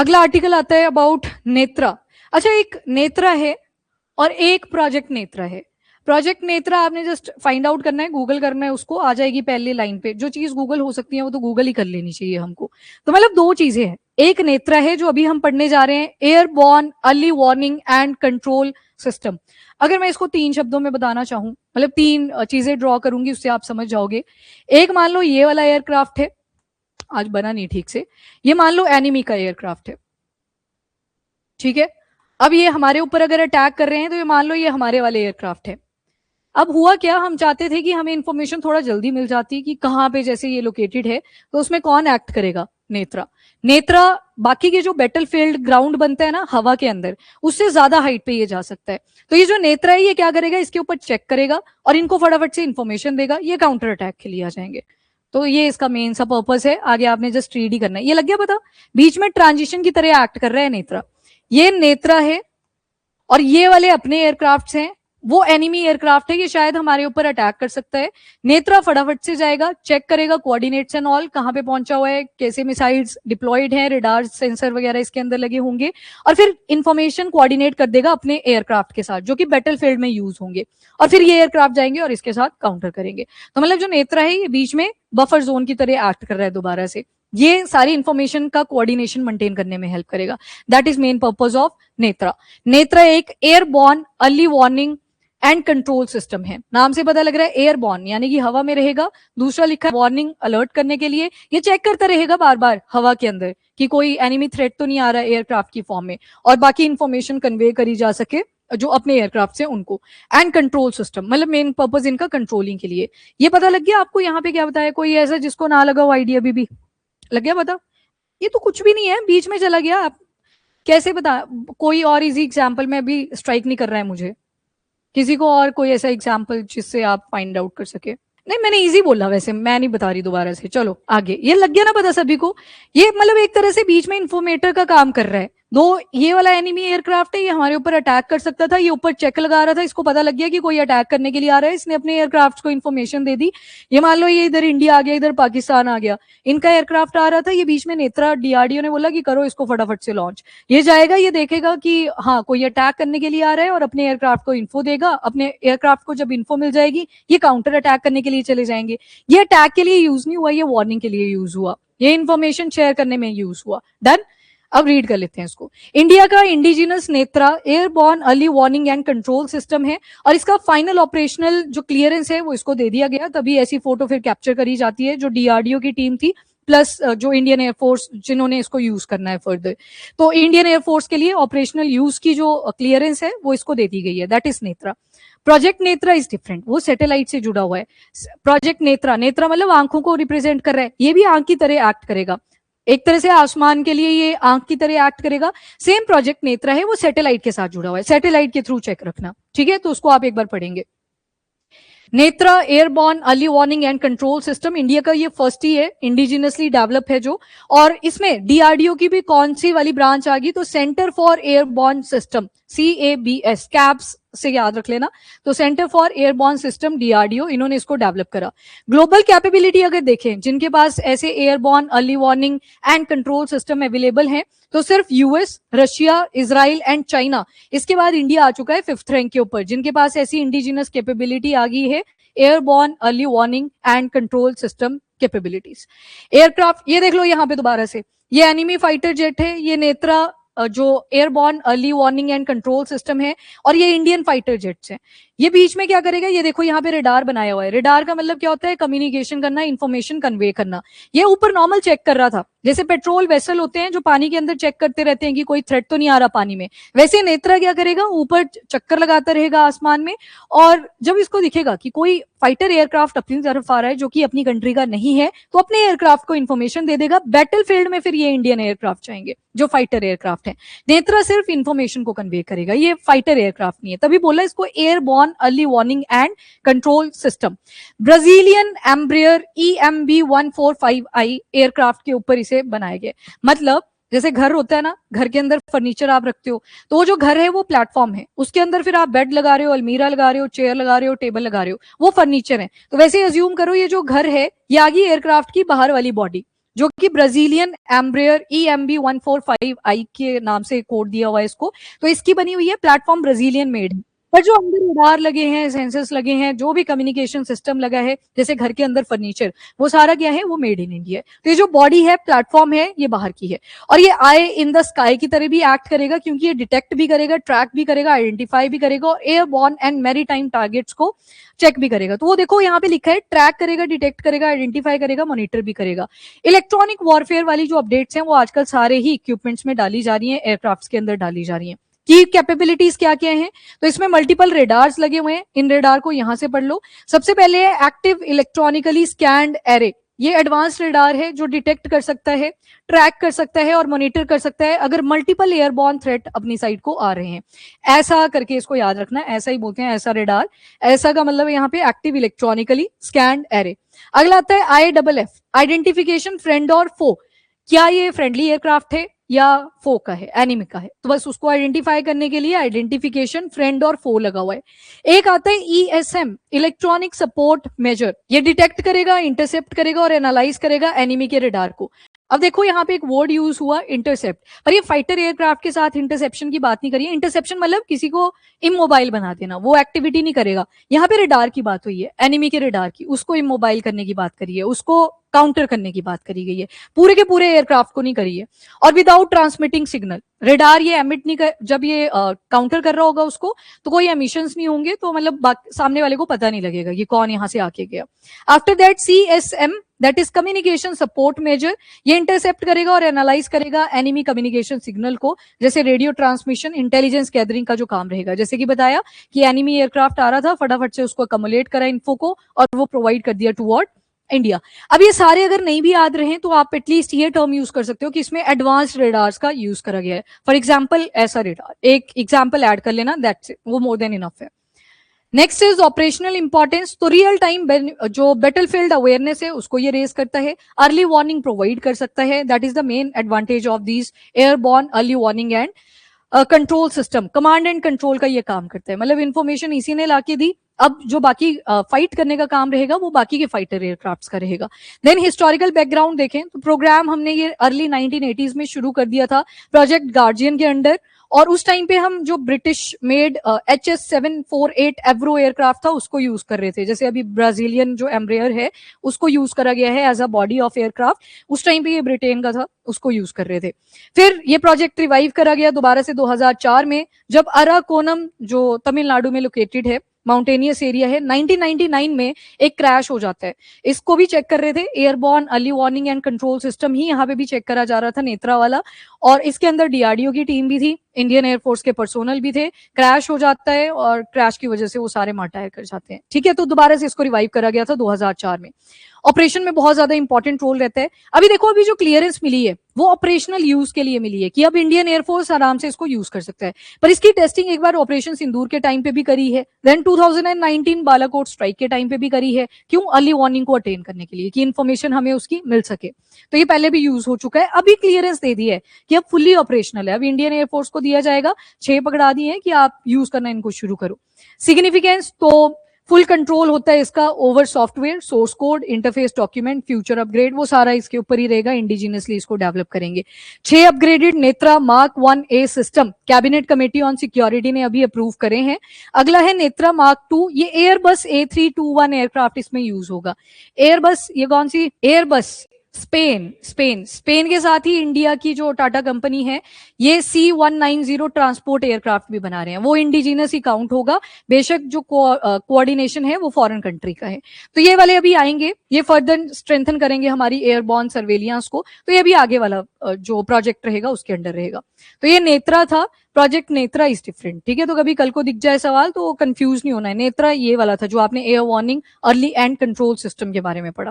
अगला आर्टिकल आता है अबाउट नेत्रा। अच्छा, एक नेत्रा है और एक प्रोजेक्ट नेत्रा है। प्रोजेक्ट नेत्रा आपने जस्ट फाइंड आउट करना है, गूगल करना है, उसको आ जाएगी पहली लाइन पे। जो चीज गूगल हो सकती है वो तो गूगल ही कर लेनी चाहिए हमको। तो मतलब दो चीजें हैं, एक नेत्रा है जो अभी हम पढ़ने जा रहे हैं, airborne early warning and control system. अगर मैं इसको तीन शब्दों में बताना चाहूं, मतलब तीन चीजें ड्रॉ करूंगी, उससे आप समझ जाओगे। एक मान लो ये वाला एयरक्राफ्ट है, आज बना नहीं ठीक से, ये मान लो एनिमी का एयरक्राफ्ट है, ठीक है। अब ये हमारे ऊपर अगर अटैक कर रहे हैं तो ये मान लो ये हमारे वाले एयरक्राफ्ट है। अब हुआ क्या, हम चाहते थे कि हमें इंफॉर्मेशन थोड़ा जल्दी मिल जाती कि कहाँ पे जैसे ये लोकेटेड है, तो उसमें कौन एक्ट करेगा, नेत्रा। नेत्रा बाकी के जो बैटलफील्ड ग्राउंड बनता है ना हवा के अंदर, उससे ज्यादा हाइट पे ये जा सकता है। तो ये जो नेत्रा है ये क्या करेगा, इसके ऊपर चेक करेगा और इनको फटाफट से इंफॉर्मेशन देगा, ये काउंटर अटैक के लिए आ जाएंगे। तो ये इसका मेन सा पर्पस है। आगे आपने जस्ट रीड ही करना है। ये लग गया पता, बीच में ट्रांजिशन की तरह एक्ट कर रहा है नेत्रा। ये नेत्रा है और ये वाले अपने एयरक्राफ्ट हैं, वो एनिमी एयरक्राफ्ट है, ये शायद हमारे ऊपर अटैक कर सकता है। नेत्रा फटाफट से जाएगा, चेक करेगा कोऑर्डिनेट्स एंड ऑल, कहां पे पहुंचा हुआ है, कैसे मिसाइल्स डिप्लॉयड हैं, रेडार सेंसर वगैरह इसके अंदर लगे होंगे, और फिर इंफॉर्मेशन कोऑर्डिनेट कर देगा अपने एयरक्राफ्ट के साथ जो कि बैटलफील्ड में यूज होंगे, और फिर ये एयरक्राफ्ट जाएंगे और इसके साथ काउंटर करेंगे। तो मतलब जो नेत्रा है ये बीच में बफर जोन की तरह एक्ट कर रहा है दोबारा से, ये सारी इंफॉर्मेशन का कोऑर्डिनेशन मेंटेन करने में हेल्प करेगा। That is main purpose of Netra. Netra एक airborne early warning and control system है। नाम से पता लग रहा है एयरबॉर्न यानी कि हवा में रहेगा, दूसरा लिखा है वार्निंग अलर्ट करने के लिए, ये चेक करता रहेगा बार बार हवा के अंदर कि कोई एनिमी थ्रेट तो नहीं आ रहा है एयरक्राफ्ट की फॉर्म में, और बाकी इंफॉर्मेशन कन्वे करी जा सके जो अपने एयरक्राफ्ट से उनको। एंड कंट्रोल सिस्टम मतलब मेन पर्पस इनका कंट्रोलिंग के लिए। ये पता लग गया आपको यहाँ पे क्या बताया, कोई ऐसा जिसको ना लगा हो आइडिया अभी भी लग गया पता? ये तो कुछ भी नहीं है, बीच में चला गया। आप कैसे बता, कोई और इजी एग्जांपल में भी स्ट्राइक नहीं कर रहा है मुझे, किसी को और कोई ऐसा एग्जांपल जिससे आप फाइंड आउट कर सके? नहीं, मैंने इजी बोला, वैसे मैं नहीं बता रही दोबारा से। चलो आगे, ये लग गया ना पता सभी को? ये मतलब एक तरह से बीच में इंफॉर्मेटर का काम कर रहा है। दो, ये वाला एनिमी एयरक्राफ्ट है, ये हमारे ऊपर अटैक कर सकता था, ये ऊपर चेक लगा रहा था, इसको पता लग गया कि कोई अटैक करने के लिए आ रहा है, इसने अपने एयरक्राफ्ट को इन्फॉर्मेशन दे दी। ये मान लो ये इधर इंडिया आ गया, इधर पाकिस्तान आ गया, इनका एयरक्राफ्ट आ रहा था, ये बीच में नेत्रा डीआरडीओ ने बोला कि करो इसको फटाफट से लॉन्च। ये जाएगा, ये देखेगा कि हाँ कोई अटैक करने के लिए आ रहा है, और अपने एयरक्राफ्ट को इन्फो देगा। अपने एयरक्राफ्ट को जब इन्फो मिल जाएगी, ये काउंटर अटैक करने के लिए चले जाएंगे। ये अटैक के लिए यूज नहीं हुआ, ये वार्निंग के लिए यूज हुआ, ये इन्फॉर्मेशन शेयर करने में यूज हुआ। डन। अब रीड कर लेते हैं इसको। इंडिया का indigenous Netra airborne early warning and control system है, और इसका फाइनल ऑपरेशनल जो क्लियरेंस है वो इसको दे दिया गया, तभी ऐसी फोटो फिर कैप्चर करी जाती है जो डीआरडीओ की टीम थी प्लस जो इंडियन एयरफोर्स जिन्होंने इसको यूज करना है फर्दर। तो इंडियन एयरफोर्स के लिए ऑपरेशनल यूज की जो क्लियरेंस है वो इसको दे दी गई है, that is Netra. Project Netra is different, वो सैटेलाइट से जुड़ा हुआ है। प्रोजेक्ट नेत्रा, नेत्रा मतलब आंखों को रिप्रेजेंट कर रहा है, ये भी आंख की तरह एक्ट करेगा, एक तरह से आसमान के लिए ये आंख की तरह एक्ट करेगा। सेम प्रोजेक्ट नेत्रा है, वो सैटेलाइट के साथ जुड़ा हुआ है, सैटेलाइट के थ्रू चेक रखना, ठीक है। तो उसको आप एक बार पढ़ेंगे। Netra airborne early warning and control system India का ये फर्स्ट ही है, इंडिजिनसली डेवलप है जो, और इसमें डीआरडीओ की भी कौन सी वाली ब्रांच आ गई, तो centre for airborne system, CABS, caps से याद रख लेना। तो centre for airborne system DRDO, इन्होंने इसको डेवलप करा। ग्लोबल कैपेबिलिटी अगर देखें जिनके पास ऐसे airborne early warning and control system available हैं, तो सिर्फ US, Russia, Israel and China, इसके बाद इंडिया आ चुका है 5th रैंक के ऊपर, जिनके पास ऐसी इंडिजिनस कैपेबिलिटी आ गई है, airborne early warning and control system capabilities. Aircraft ये देख लो यहाँ पे दोबारा से, ये एनिमी फाइटर जेट है, ये नेत्रा जो airborne early warning and control system है, और ये इंडियन फाइटर जेट्स हैं। ये बीच में क्या करेगा, ये देखो यहाँ पे रेडार बनाया हुआ है। रेडार का मतलब क्या होता है, कम्युनिकेशन करना, इंफॉर्मेशन कन्वे करना। ये ऊपर नॉर्मल चेक कर रहा था, जैसे पेट्रोल वेसल होते हैं जो पानी के अंदर चेक करते रहते हैं कि कोई थ्रेट तो नहीं आ रहा पानी में, वैसे नेत्रा क्या करेगा, ऊपर चक्कर लगाता रहेगा आसमान में, और जब इसको दिखेगा कि कोई फाइटर एयरक्राफ्ट अपनी तरफ आ रहा है जो कि अपनी कंट्री का नहीं है, तो अपने एयरक्राफ्ट को इन्फॉर्मेशन दे देगा। बैटलफील्ड में फिर ये इंडियन एयरक्राफ्ट जाएंगे जो फाइटर एयरक्राफ्ट है। नेत्रा सिर्फ इन्फॉर्मेशन को कन्वे करेगा, ये फाइटर एयरक्राफ्ट नहीं है, तभी बोला इसको airborne early warning and control system. Brazilian Embraer EMB-145I aircraft के ऊपर इसे बनाया गया। मतलब जैसे घर होता है ना, घर के अंदर फर्नीचर आप रखते हो, तो वो जो घर है वो प्लेटफॉर्म है, उसके अंदर फिर आप बेड लगा रहे हो, अलमीरा लगा रहे हो, चेयर लगा रहे हो, टेबल लगा रहे हो, वो फर्नीचर है। तो वैसे अज्यूम करो ये जो घर है ये आ गई एयरक्राफ्ट की बाहर वाली बॉडी, जो कि ब्राजीलियन एम्ब्रेयर EMB145I के नाम से कोड दिया हुआ है इसको। तो इसकी बनी हुई है, प्लेटफॉर्म ब्राजीलियन मेड है, पर जो अंदर रडार लगे हैं, सेंसर्स लगे हैं, जो भी कम्युनिकेशन सिस्टम लगा है, जैसे घर के अंदर फर्नीचर, वो सारा क्या है, वो मेड इन इंडिया है। तो ये जो बॉडी है, प्लेटफॉर्म है, ये बाहर की है। और ये आई इन द स्काई की तरह भी एक्ट करेगा, क्योंकि ये डिटेक्ट भी करेगा, ट्रैक भी करेगा, आइडेंटिफाई भी करेगा और एयरबॉर्न एंड मैरीटाइम टारगेट्स को चेक भी करेगा। तो वो देखो यहाँ पे लिखा है, ट्रैक करेगा, डिटेक्ट करेगा, आइडेंटिफाई करेगा, मॉनिटर भी करेगा। इलेक्ट्रॉनिक वॉरफेयर वाली जो अपडेट्स हैं, वो आजकल सारे ही इक्विपमेंट्स में डाली जा रही है, एयरक्राफ्ट के अंदर डाली जा रही है। की कैपेबिलिटीज क्या क्या हैं, तो इसमें मल्टीपल रेडार्स लगे हुए हैं। इन रेडार को यहां से पढ़ लो। सबसे पहले है एक्टिव इलेक्ट्रॉनिकली स्कैन्ड एरे। ये एडवांस रेडार है जो डिटेक्ट कर सकता है, ट्रैक कर सकता है और मॉनिटर कर सकता है अगर मल्टीपल एयरबॉर्न थ्रेट अपनी साइड को आ रहे हैं। ऐसा करके इसको याद रखना, ऐसा ही बोलते हैं, ऐसा रेडार। ऐसा का मतलब यहाँ पे एक्टिव इलेक्ट्रॉनिकली स्कैन्ड एरे। अगला आता है IFF, आइडेंटिफिकेशन फ्रेंड और फो। क्या ये फ्रेंडली एयरक्राफ्ट है या फो का है, एनिमी का है, तो बस उसको आइडेंटिफाई करने के लिए आइडेंटिफिकेशन फ्रेंड और फो लगा हुआ है। एक आता है ESM, इलेक्ट्रॉनिक सपोर्ट मेजर। ये डिटेक्ट करेगा, इंटरसेप्ट करेगा और एनालाइज करेगा एनिमी के रडार को। अब देखो यहाँ पे एक वर्ड यूज हुआ, इंटरसेप्ट, पर ये फाइटर एयरक्राफ्ट के साथ इंटरसेप्शन की बात नहीं करिए। इंटरसेप्शन मतलब किसी को इमोबाइल बना देना, वो एक्टिविटी नहीं करेगा। यहाँ पे रडार की बात हुई है, एनिमी के रडार की, उसको इमोबाइल करने की बात करी है, उसको काउंटर करने की बात करी गई है, पूरे के पूरे एयरक्राफ्ट को नहीं करी है। और विदाउट ट्रांसमिटिंग सिग्नल, रेडार ये एमिट नहीं कर, जब ये काउंटर कर रहा होगा उसको, तो कोई एमिशंस नहीं होंगे, तो मतलब सामने वाले को पता नहीं लगेगा कि कौन यहाँ से आके गया। After that CSM, that is communication support major. ये इंटरसेप्ट करेगा और एनालाइज करेगा एनिमी कम्युनिकेशन सिग्नल को, जैसे रेडियो ट्रांसमिशन, इंटेलिजेंस गैदरिंग का जो काम रहेगा। जैसे कि बताया कि एनिमी एयरक्राफ्ट आ रहा था, फटाफट से उसको अकोमोलेट करा इन्फो को और वो प्रोवाइड कर दिया टुवर्ड इंडिया। अब ये सारे अगर नहीं भी याद रहे तो आप एटलीस्ट ये टर्म यूज कर सकते हो कि इसमें एडवांस्ड रेडार्स का यूज करा गया है। फॉर एग्जांपल ऐसा रेडार, एक एग्जांपल ऐड कर लेना, दैट्स इट, वो मोर देन इनफ है। Next is operational importance. तो रियल टाइम जो बैटलफील्ड अवेयरनेस है उसको ये रेज करता है, अर्ली वार्निंग प्रोवाइड कर सकता है। That is the main advantage of these airborne early warning and control system. Command and control का ये काम करता है, मतलब इंफॉर्मेशन इसी ने लाके दी। अब जो बाकी फाइट करने का काम रहेगा वो बाकी के फाइटर एयरक्राफ्ट्स का रहेगा। देन हिस्टोरिकल बैकग्राउंड देखें तो प्रोग्राम हमने ये अर्ली 1980s में शुरू कर दिया था प्रोजेक्ट गार्जियन के अंडर। और उस टाइम पे हम जो ब्रिटिश मेड HS-748 एवरो एयरक्राफ्ट था उसको यूज कर रहे थे। जैसे अभी ब्राजीलियन जो एम्ब्रेयर है उसको यूज करा गया है as a body of aircraft, उस टाइम पे ये ब्रिटेन का था, उसको यूज कर रहे थे। फिर ये प्रोजेक्ट रिवाइव करा गया दोबारा से 2004 में, जब अराकोनम जो तमिलनाडु में लोकेटेड है, माउंटेनियस एरिया है, 1999 में एक क्रैश हो जाता है। इसको भी चेक कर रहे थे, airborne early warning and control system ही यहाँ पे भी चेक करा जा रहा था, नेत्रा वाला। और इसके अंदर DRDO की टीम भी थी, इंडियन एयरफोर्स के पर्सोनल भी थे। क्रैश हो जाता है और क्रैश की वजह से वो सारे मार्टायर कर जाते हैं। ठीक है, तो दोबारा से इसको रिवाइव करा गया था 2004 में। ऑपरेशन में बहुत ज्यादा इंपॉर्टेंट रोल रहता है। अभी देखो, अभी जो क्लियरेंस मिली है वो ऑपरेशनल यूज के लिए मिली है कि अब इंडियन एयरफोर्स आराम से इसको यूज कर सकता है। पर इसकी टेस्टिंग एक बार ऑपरेशन सिंदूर के टाइम पे भी करी है, देन 2019 बालाकोट स्ट्राइक के टाइम पे भी करी है। क्यों? अर्ली वार्निंग को अटेन करने के लिए, कि इन्फॉर्मेशन हमें उसकी मिल सके। तो ये पहले भी यूज हो चुका है, अभी क्लियरेंस दे दी है कि अब फुल्ली ऑपरेशनल है। अब इंडियन एयरफोर्स को दिया जाएगा, 6 पकड़ा दिए हैं कि आप यूज करना इनको शुरू करो। सिग्निफिकेंस तो फुल कंट्रोल होता है इसका over software, source code, interface document, future upgrade, वो सारा इसके ऊपर ही रहेगा। इंडिजिनियसली इसको डेवलप करेंगे। 6 upgraded Netra Mark 1A system cabinet committee on security ने अभी अप्रूव करे हैं। अगला है नेत्रा Mark 2, ये एयरबस A321 एयरक्राफ्ट इसमें यूज होगा। एयरबस, ये कौन सी? एयरबस स्पेन के साथ ही इंडिया की जो टाटा कंपनी है ये C190 ट्रांसपोर्ट एयरक्राफ्ट भी बना रहे हैं, वो इंडिजिनस ही काउंट होगा, बेशक जो कोऑर्डिनेशन है वो फॉरेन कंट्री का है। तो ये वाले अभी आएंगे, ये फर्दर स्ट्रेंथन करेंगे हमारी एयरबॉर्न सर्वेलियंस को। तो ये भी आगे वाला जो प्रोजेक्ट रहेगा उसके अंडर रहेगा। तो ये नेत्रा था, प्रोजेक्ट नेत्रा इज डिफरेंट। ठीक है, तो कभी कल को दिख जाए सवाल तो कंफ्यूज नहीं होना है। नेत्रा ये वाला था जो आपने air warning early and control system के बारे में पढ़ा।